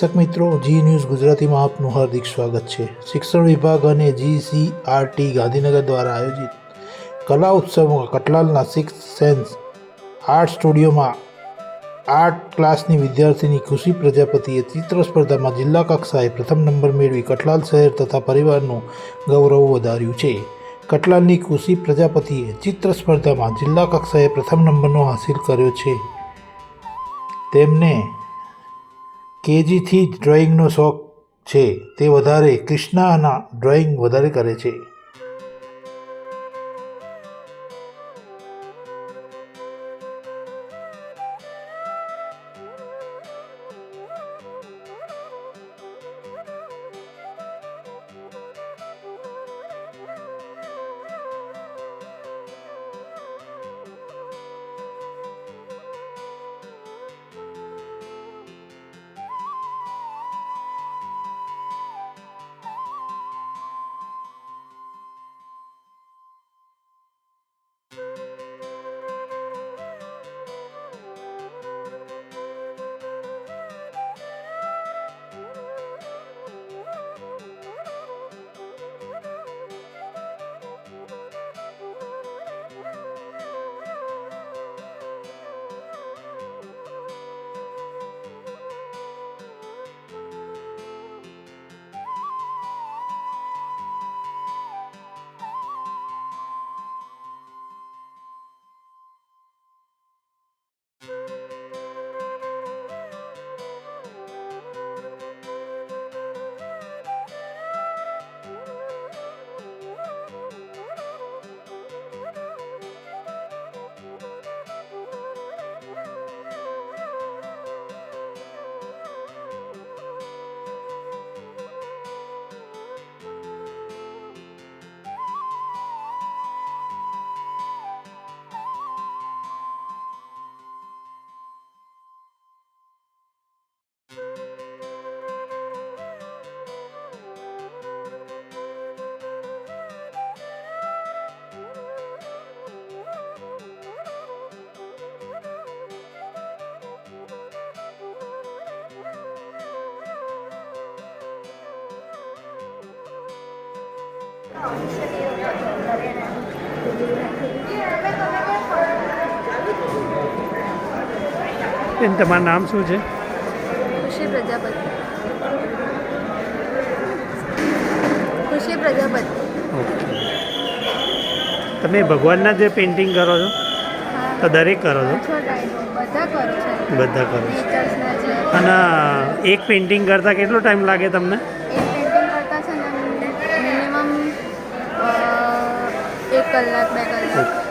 દર્શક મિત્રો, જી ન્યૂઝ ગુજરાતીમાં આપનું હાર્દિક સ્વાગત છે। શિક્ષણ વિભાગ અને GCRT ગાંધીનગર દ્વારા આયોજિત કલા ઉત્સવમાં કટલાલના સિક્સ સેન્સ આર્ટ સ્ટુડિયોમાં આર્ટ ક્લાસની વિદ્યાર્થીની ખુશી પ્રજાપતિએ ચિત્ર સ્પર્ધામાં જિલ્લા કક્ષાએ પ્રથમ નંબર મેળવી કટલાલ શહેર તથા પરિવારનું ગૌરવ વધાર્યું છે। કટલાલની ખુશી પ્રજાપતિએ ચિત્ર સ્પર્ધામાં જિલ્લા કક્ષાએ પ્રથમ નંબરનો હાંસિલ કર્યો છે। તેમને કેજીથી જ ડ્રોઈંગનો શોખ છે। તે વધારે કૃષ્ણાના ડ્રોઈંગ વધારે કરે છે। બેન, તમારું નામ શું છે? ખુશી પ્રજાપતિ। ખુશી પ્રજાપતિ। ઓકે, તમે ભગવાનના જે પેઇન્ટિંગ કરો છો તો દરેક કરો છો? બધા કરો છે, બધા કરો છો। નેચર્સના છે। અને એક પેઇન્ટિંગ કરતાં કેટલો ટાઈમ લાગે તમને? એક પેઇન્ટિંગ કરતા છે ને મિનિમમ 1 કલાક 2 કલાક।